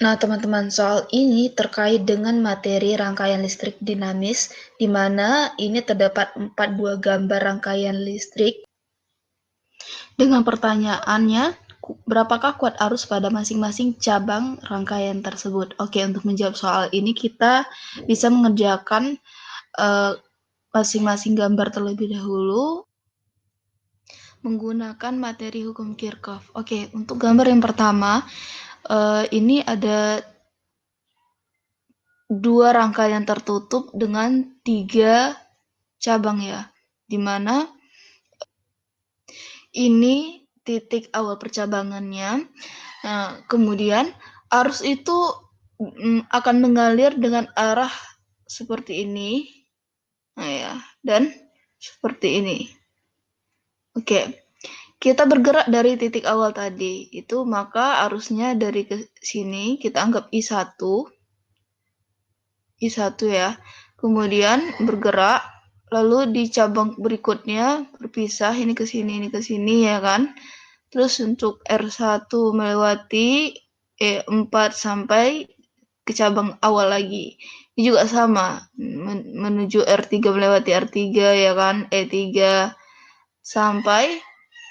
Nah, teman-teman, soal ini terkait dengan materi rangkaian listrik dinamis, di mana ini terdapat 4 buah gambar rangkaian listrik. Dengan pertanyaannya, berapakah kuat arus pada masing-masing cabang rangkaian tersebut? Oke, untuk menjawab soal ini kita bisa mengerjakan masing-masing gambar terlebih dahulu menggunakan materi hukum Kirchhoff. Oke, untuk gambar yang pertama, ini ada 2 rangkaian tertutup dengan 3 cabang ya, di mana ini titik awal percabangannya. Nah, kemudian arus itu akan mengalir dengan arah seperti ini. Nah ya, dan seperti ini. Oke. Kita bergerak dari titik awal tadi, itu maka arusnya dari ke sini kita anggap I1 ya. Kemudian bergerak, lalu di cabang berikutnya berpisah, ini ke sini ya kan. Terus untuk R1 melewati E4 sampai ke cabang awal lagi. Ini juga sama, menuju R3 melewati R3 ya kan, E3 sampai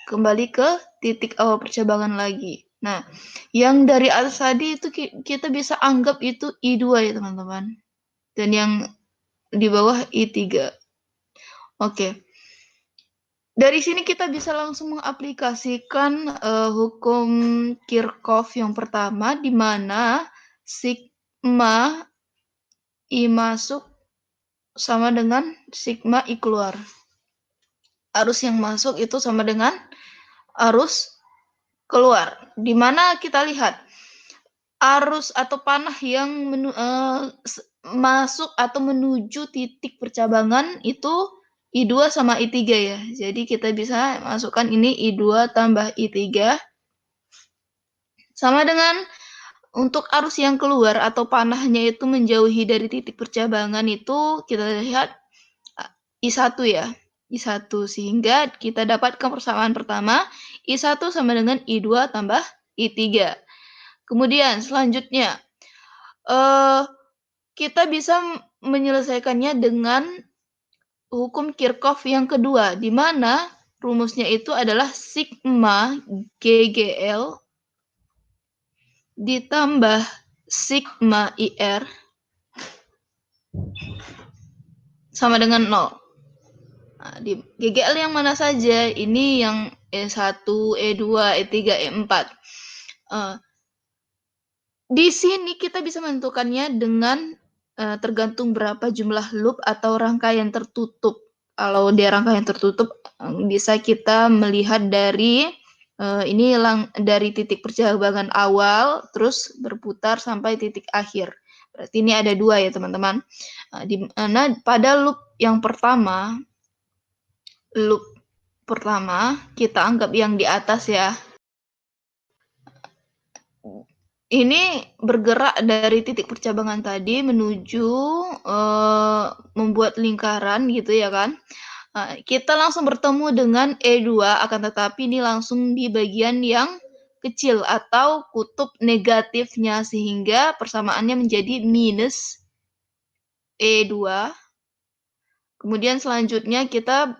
kembali ke titik awal percabangan lagi. Nah, yang dari atas tadi itu kita bisa anggap itu I2 ya teman-teman. Dan yang di bawah I3. Oke. Dari sini kita bisa langsung mengaplikasikan hukum Kirchhoff yang pertama, di mana sigma I masuk sama dengan sigma I keluar. Arus yang masuk itu sama dengan arus keluar. Di mana kita lihat arus atau panah yang masuk atau menuju titik percabangan itu I2 sama I3 ya. Jadi kita bisa masukkan ini I2 tambah I3 sama dengan untuk arus yang keluar atau panahnya itu menjauhi dari titik percabangan itu kita lihat I1 ya. I1 sehingga kita dapatkan persamaan pertama I1 sama dengan I2 tambah I3. Kemudian selanjutnya kita bisa menyelesaikannya dengan hukum Kirchhoff yang kedua, di mana rumusnya itu adalah sigma GGL ditambah sigma IR sama dengan 0. Nah, di GGL yang mana saja? Ini yang E1, E2, E3, E4. Di sini kita bisa menentukannya dengan tergantung berapa jumlah loop atau rangkaian tertutup. Kalau dia rangkaian tertutup, bisa kita melihat dari ini dari titik percabangan awal, terus berputar sampai titik akhir. Berarti ini ada 2 ya teman-teman. Di mana pada loop pertama kita anggap yang di atas ya. Ini bergerak dari titik percabangan tadi menuju membuat lingkaran gitu ya kan. Kita langsung bertemu dengan E2, akan tetapi ini langsung di bagian yang kecil atau kutub negatifnya, sehingga persamaannya menjadi minus E2. Kemudian selanjutnya kita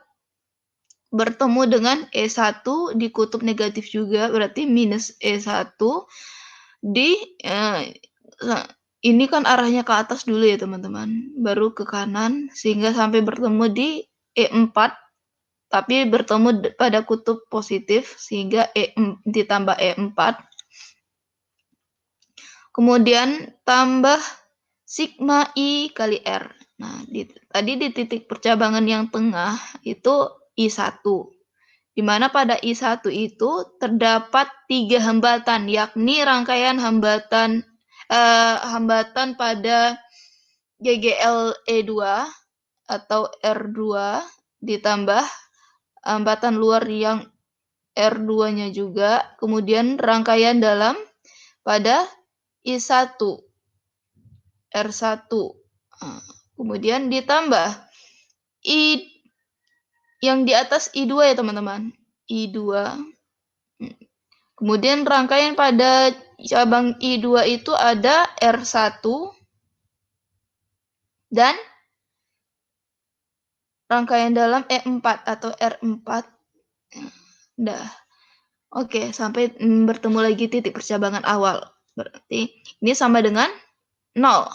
bertemu dengan E1 di kutub negatif juga, berarti minus E1. Ini kan arahnya ke atas dulu ya teman-teman, baru ke kanan, sehingga sampai bertemu di E4, tapi bertemu pada kutub positif, sehingga ditambah E4. Kemudian tambah sigma I kali R. Nah, tadi di titik percabangan yang tengah itu I1. Di mana pada I1 itu terdapat 3 hambatan, yakni rangkaian hambatan pada GGL E2 atau R2 ditambah hambatan luar yang R2-nya juga, kemudian rangkaian dalam pada I1 R1, kemudian ditambah yang di atas I2 ya teman-teman, I2. Kemudian rangkaian pada cabang I2 itu ada R1 dan rangkaian dalam E4 atau R4. Dah. Oke, sampai bertemu lagi titik percabangan awal. Berarti ini sama dengan 0.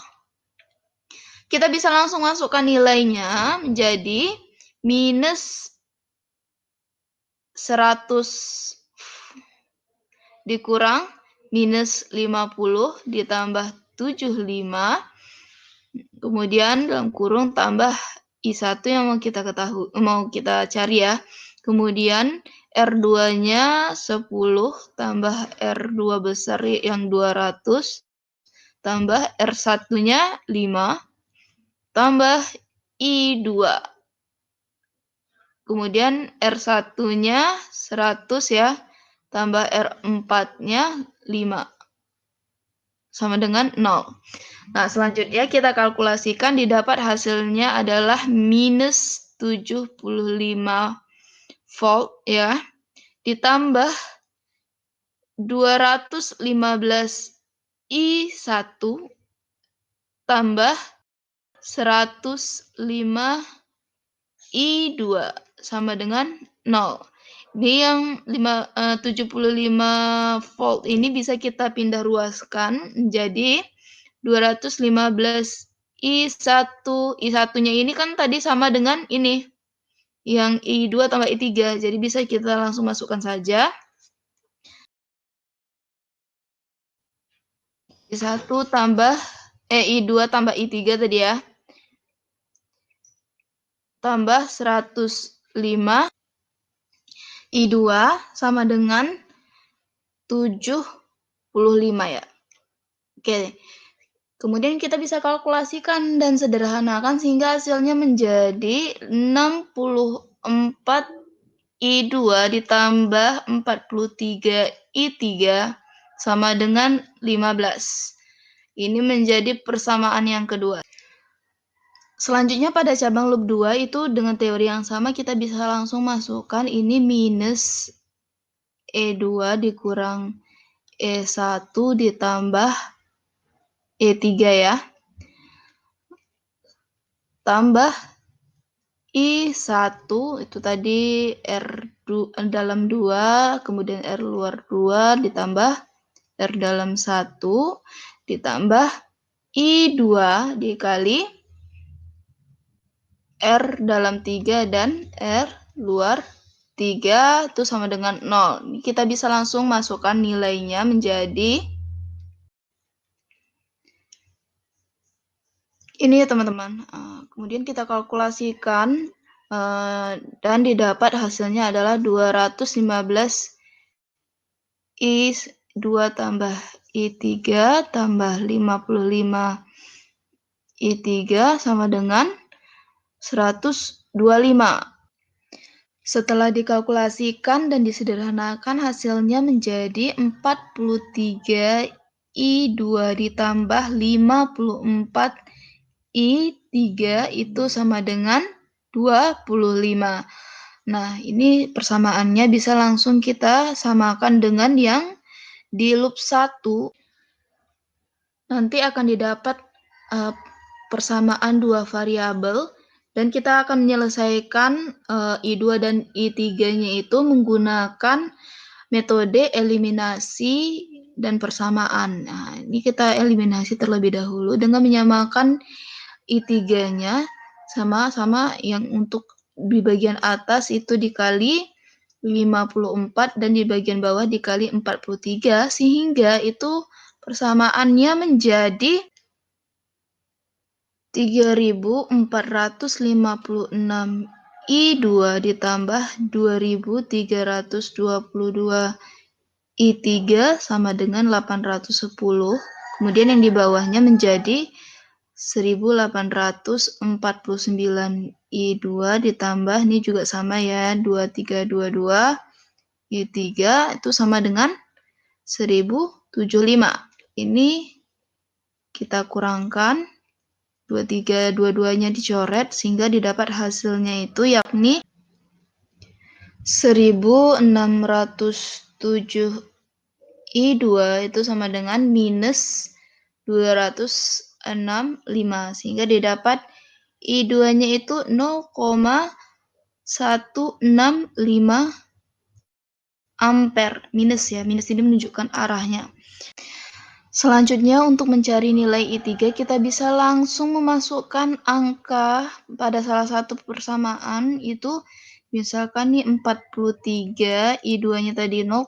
Kita bisa langsung masukkan nilainya menjadi minus 100 dikurang minus 50 ditambah 75, kemudian dalam kurung tambah I1 yang mau kita cari ya. Kemudian R2-nya 10 tambah R2 besar yang 200 tambah R1-nya 5 tambah I2. Kemudian R1-nya 100 ya, tambah R4-nya 5. Sama dengan 0. Nah, selanjutnya kita kalkulasikan, didapat hasilnya adalah minus 75 volt ya, ditambah 215 I1 tambah 105 I2 sama dengan 0. Ini yang 75 volt ini bisa kita pindah ruaskan menjadi 215 I1. I1-nya ini kan tadi sama dengan ini, yang I2 tambah I3. Jadi bisa kita langsung masukkan saja. I1 tambah I2 tambah I3 tadi ya. Tambah 105 I2 sama dengan 75 ya. Oke. Kemudian kita bisa kalkulasikan dan sederhanakan sehingga hasilnya menjadi 64 I2 ditambah 43 I3 sama dengan 15. Ini menjadi persamaan yang kedua. Selanjutnya pada cabang loop 2 itu dengan teori yang sama kita bisa langsung masukkan ini minus E2 dikurang E1 ditambah E3 ya. Tambah I1 itu tadi R dalam 2, kemudian R luar 2 ditambah R dalam 1 ditambah I2 dikali R dalam 3 dan R luar 3 itu sama dengan 0. Kita bisa langsung masukkan nilainya menjadi ini ya teman-teman. Kemudian kita kalkulasikan dan didapat hasilnya adalah 215 I2 tambah I3 tambah 55 I3 sama dengan 125. Setelah dikalkulasikan dan disederhanakan hasilnya menjadi 43 I2 ditambah 54 I3 itu sama dengan 25. Nah, ini persamaannya bisa langsung kita samakan dengan yang di loop 1. Nanti akan didapat persamaan dua variabel dan kita akan menyelesaikan I2 dan I3-nya itu menggunakan metode eliminasi dan persamaan. Nah, ini kita eliminasi terlebih dahulu dengan menyamakan I3-nya sama-sama yang untuk di bagian atas itu dikali 54 dan di bagian bawah dikali 43 sehingga itu persamaannya menjadi 3.456 I2 ditambah 2.322 I3 sama dengan 810. Kemudian yang di bawahnya menjadi 1.849 I2 ditambah, ini juga sama ya, 2322 I3 itu sama dengan 1075. Ini kita kurangkan, 2322-nya dicoret sehingga didapat hasilnya itu yakni 1.607 I2 itu sama dengan minus 265, sehingga didapat I2-nya itu 0,165 ampere. Minus ya, minus ini menunjukkan arahnya. Selanjutnya untuk mencari nilai I3 kita bisa langsung memasukkan angka pada salah satu persamaan itu. Misalkan nih 43, I2-nya tadi 0,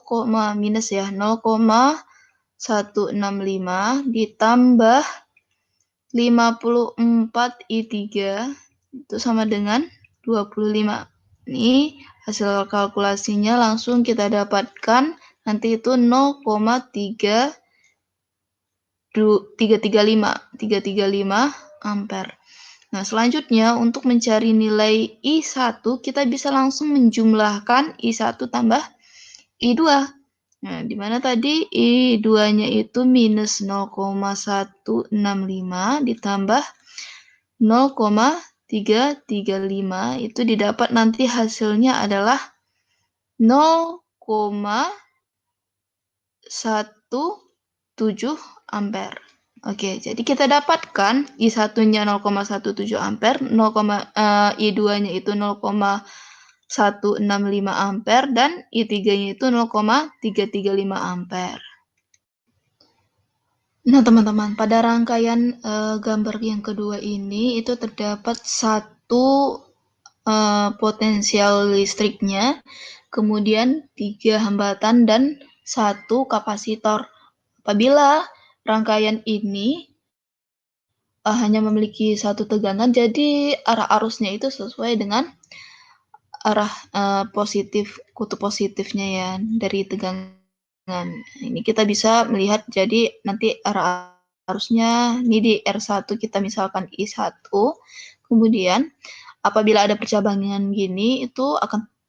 minus ya, 0,165 ditambah 54 I3 itu sama dengan 25. Ini hasil kalkulasinya langsung kita dapatkan nanti itu 0,335 ampere. Nah, selanjutnya untuk mencari nilai I1 kita bisa langsung menjumlahkan I1 tambah I2. Nah, di mana tadi I2-nya itu minus 0,165 ditambah 0,335 itu didapat nanti hasilnya adalah 0,17 ampere. Oke, jadi kita dapatkan I1-nya 0,17 ampere, I2-nya itu 0,165 ampere, dan I3-nya itu 0,335 ampere. Nah, teman-teman, pada rangkaian gambar yang kedua ini itu terdapat satu potensial listriknya, kemudian 3 hambatan dan 1 kapasitor. Apabila rangkaian ini hanya memiliki satu tegangan, jadi arah arusnya itu sesuai dengan arah positif, kutub positifnya ya dari tegangan. Ini kita bisa melihat, jadi nanti arah arusnya ini di R1 kita misalkan I1, kemudian apabila ada percabangan gini itu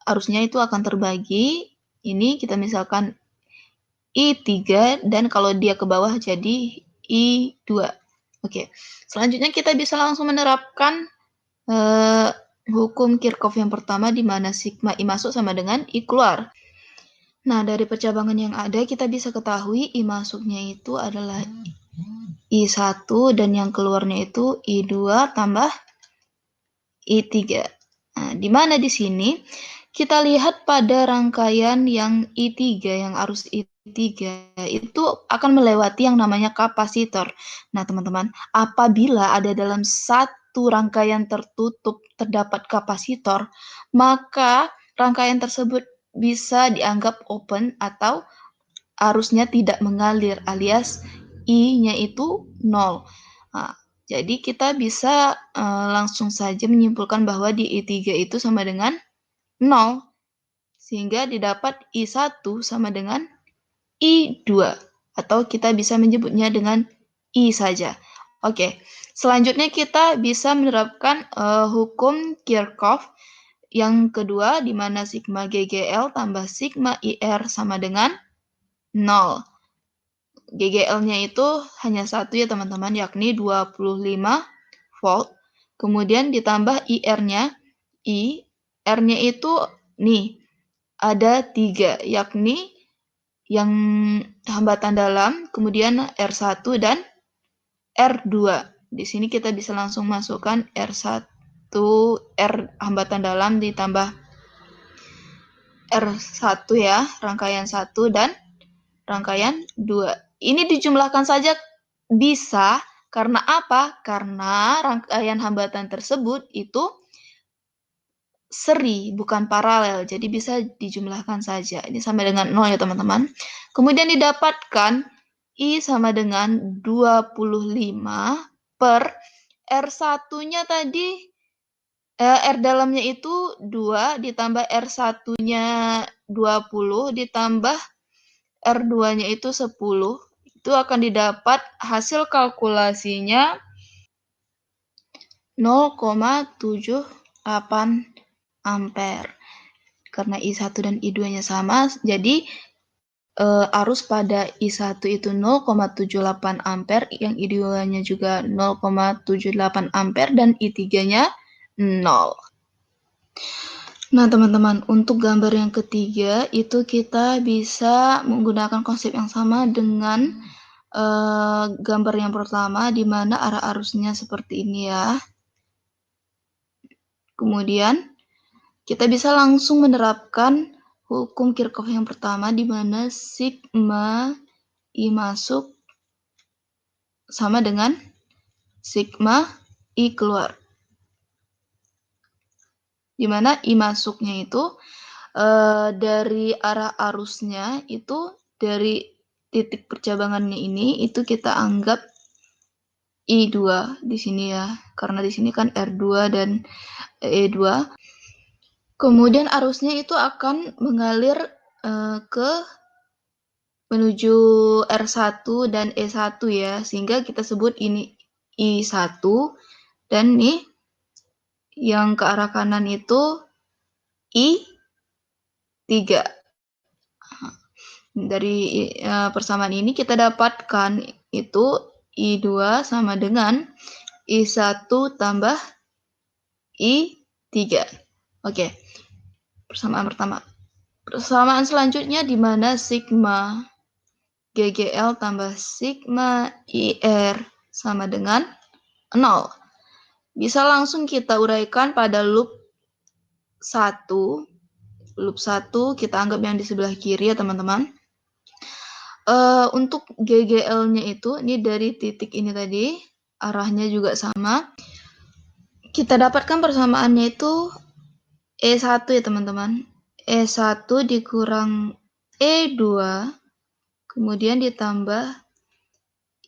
arusnya itu akan terbagi. Ini kita misalkan I3, dan kalau dia ke bawah jadi I2. Oke, selanjutnya kita bisa langsung menerapkan hukum Kirchhoff yang pertama, di mana sigma I masuk sama dengan I keluar. Nah, dari percabangan yang ada kita bisa ketahui I masuknya itu adalah I1 dan yang keluarnya itu I2 tambah I3. Nah, di mana di sini kita lihat pada rangkaian yang I3, yang arus I3 itu akan melewati yang namanya kapasitor. Nah, teman-teman, apabila ada dalam satu rangkaian tertutup terdapat kapasitor, maka rangkaian tersebut bisa dianggap open atau arusnya tidak mengalir, alias I-nya itu 0. Nah, jadi kita bisa langsung saja menyimpulkan bahwa di I3 itu sama dengan 0, sehingga didapat I1 sama dengan I2, atau kita bisa menyebutnya dengan I saja. Oke, selanjutnya kita bisa menerapkan hukum Kirchhoff yang kedua, di mana sigma GGL tambah sigma IR sama dengan 0. GGL-nya itu hanya satu ya teman-teman, yakni 25 volt. Kemudian ditambah IR-nya, IR-nya itu nih ada 3, yakni yang hambatan dalam, kemudian R1 dan R2. Di sini kita bisa langsung masukkan R1, R hambatan dalam ditambah R1 ya, rangkaian 1 dan rangkaian 2. Ini dijumlahkan saja bisa, karena apa? Karena rangkaian hambatan tersebut itu seri, bukan paralel. Jadi bisa dijumlahkan saja. Ini sama dengan 0 ya teman-teman. Kemudian didapatkan I sama dengan 25 per R1-nya tadi, R dalamnya itu 2 ditambah R1-nya 20 ditambah R2-nya itu 10, itu akan didapat hasil kalkulasinya 0,78 ampere. Karena I1 dan I2-nya sama, jadi arus pada I1 itu 0,78 ampere, yang I2-nya juga 0,78 ampere, dan I3-nya 0. Nah, teman-teman, untuk gambar yang ketiga itu kita bisa menggunakan konsep yang sama dengan gambar yang pertama, di mana arah arusnya seperti ini ya. Kemudian kita bisa langsung menerapkan hukum Kirchhoff yang pertama, di mana sigma I masuk sama dengan sigma I keluar. Di mana I masuknya itu dari arah arusnya itu dari titik percabangannya ini itu kita anggap I2 di sini ya. Karena di sini kan R2 dan E2. Kemudian arusnya itu akan mengalir ke menuju R1 dan E1 ya, sehingga kita sebut ini I1 dan nih yang ke arah kanan itu I3. Dari persamaan ini kita dapatkan itu I2 sama dengan I1 tambah I3. Oke, persamaan pertama. Persamaan selanjutnya di mana sigma GGL tambah sigma IR sama dengan 0. Bisa langsung kita uraikan pada loop 1. Loop 1 kita anggap yang di sebelah kiri ya teman-teman. Untuk GGL-nya itu, ini dari titik ini tadi, arahnya juga sama. Kita dapatkan persamaannya itu E1 ya teman-teman. E1 dikurang E2, kemudian ditambah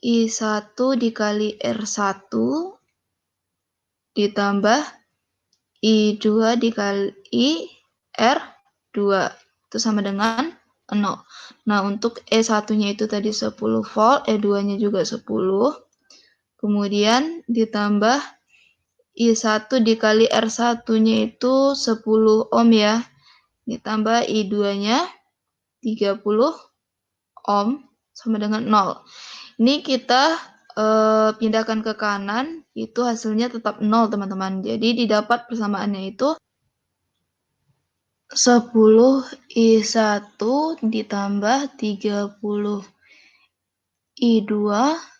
I1 dikali R1, ditambah I2 dikali R2. Itu sama dengan 0. Nah, untuk E1-nya itu tadi 10 volt, E2-nya juga 10. Kemudian ditambah I1 dikali R1-nya itu 10 ohm ya. Ditambah I2-nya 30 ohm sama dengan 0. Ini kita pindahkan ke kanan, itu hasilnya tetap 0 teman-teman. Jadi didapat persamaannya itu 10 I1 ditambah 30 I2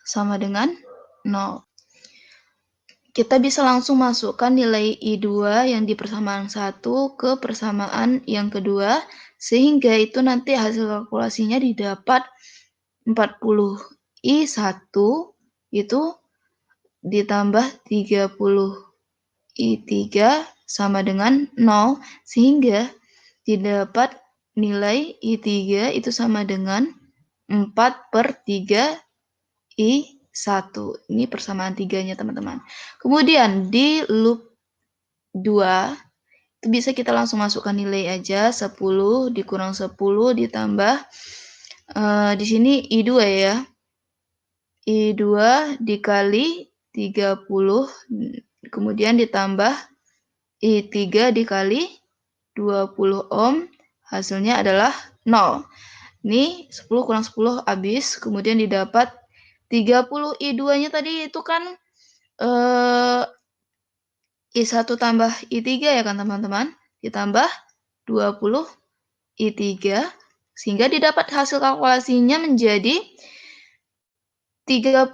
sama dengan 0. Kita bisa langsung masukkan nilai I2 yang di persamaan 1 ke persamaan yang kedua, sehingga itu nanti hasil kalkulasinya didapat 40 I1 itu ditambah 30 I3 sama dengan 0, sehingga didapat nilai I3 itu sama dengan 4/3 I1. Ini persamaan 3-nya teman-teman. Kemudian di loop 2 itu bisa kita langsung masukkan nilai aja, 10 dikurang 10 ditambah di sini I2 ya. I2 dikali 30 kemudian ditambah I3 dikali 20 ohm, hasilnya adalah 0. Ini 10 kurang 10 habis, kemudian didapat 30 I2-nya tadi itu kan I1 tambah I3 ya kan teman-teman, ditambah 20 I3, sehingga didapat hasil kalkulasinya menjadi 30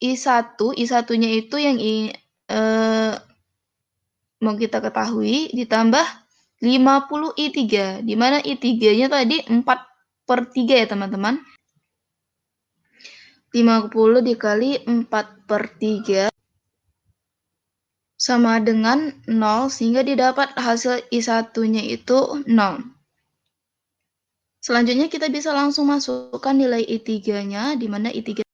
I1, I1-nya itu yang mau kita ketahui, ditambah 50 I3, di mana I3-nya tadi 4/3 ya teman-teman. 50 dikali 4/3 sama dengan 0, sehingga didapat hasil I1-nya itu 0. Selanjutnya kita bisa langsung masukkan nilai I3-nya, di mana I3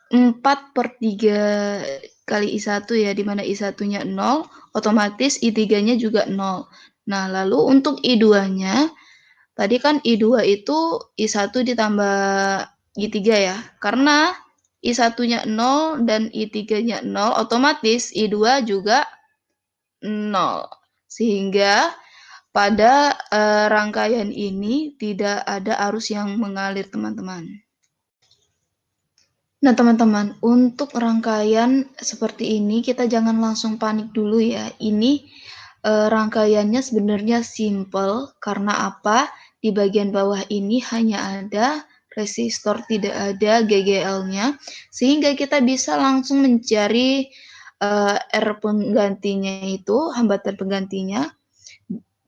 4/3 kali I1 ya, di mana I1-nya 0, otomatis I3-nya juga 0. Nah, lalu untuk I2-nya, tadi kan I2 itu I1 ditambah I3 ya, karena I1-nya 0 dan I3-nya 0, otomatis I2 juga 0. Sehingga pada rangkaian ini tidak ada arus yang mengalir, teman-teman. Nah, teman-teman, untuk rangkaian seperti ini kita jangan langsung panik dulu ya. Ini rangkaiannya sebenarnya simple. Karena apa? Di bagian bawah ini hanya ada resistor, tidak ada GGL-nya, sehingga kita bisa langsung mencari R penggantinya itu, hambatan penggantinya,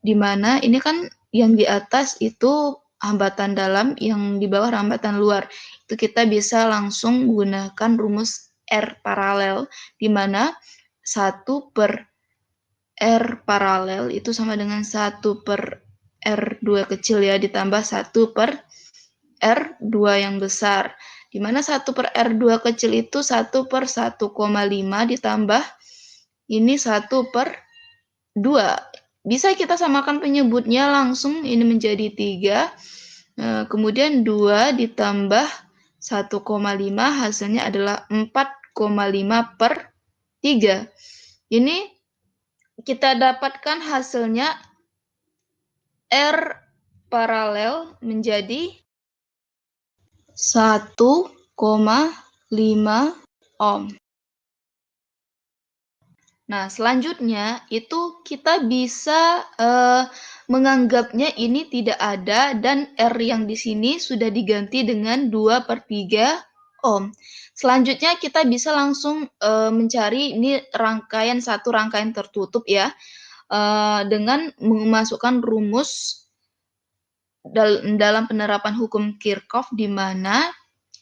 di mana ini kan yang di atas itu hambatan dalam, yang di bawah hambatan luar. Itu kita bisa langsung menggunakan rumus R paralel, di mana 1 per R paralel itu sama dengan 1 per R2 kecil ya, ditambah 1 per R2 yang besar. Di mana 1 per R2 kecil itu 1 per 1,5 ditambah ini 1 per 2. Bisa kita samakan penyebutnya langsung, ini menjadi 3. Kemudian 2 ditambah 1,5 hasilnya adalah 4,5 per 3. Ini kita dapatkan hasilnya R paralel menjadi 1,5 ohm. Nah, selanjutnya itu kita bisa menganggapnya ini tidak ada dan R yang di sini sudah diganti dengan 2/3 ohm. Selanjutnya kita bisa langsung mencari ini satu rangkaian tertutup ya, dengan memasukkan rumus dalam penerapan hukum Kirchhoff, di mana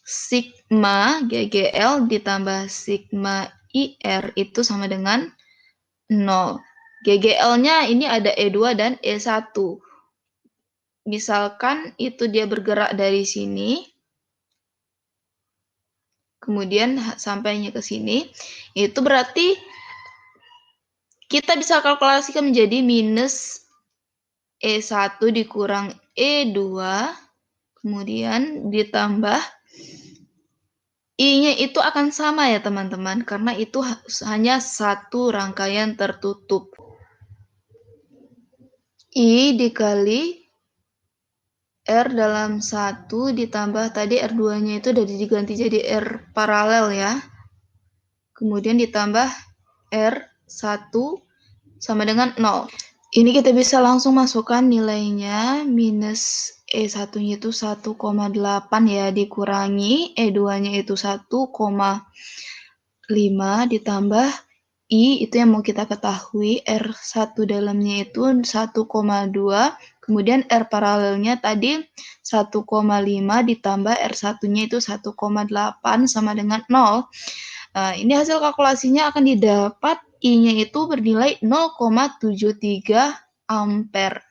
sigma GGL ditambah sigma IR itu sama dengan 0. GGL-nya ini ada E2 dan E1. Misalkan itu dia bergerak dari sini, kemudian sampainya ke sini, itu berarti kita bisa kalkulasikan menjadi minus E1 dikurang E2, kemudian ditambah I-nya itu akan sama ya teman-teman, karena itu hanya satu rangkaian tertutup. I dikali R dalam 1 ditambah tadi R2-nya itu udah diganti jadi R paralel ya. Kemudian ditambah R1 sama dengan 0. Ini kita bisa langsung masukkan nilainya, minus E1-nya itu 1,8 ya, dikurangi E2-nya itu 1,5 ditambah I itu yang mau kita ketahui, R1 dalamnya itu 1,2, kemudian R paralelnya tadi 1,5 ditambah R1-nya itu 1,8 sama dengan 0. Ini hasil kalkulasinya akan didapat I-nya itu bernilai 0,73 ampere.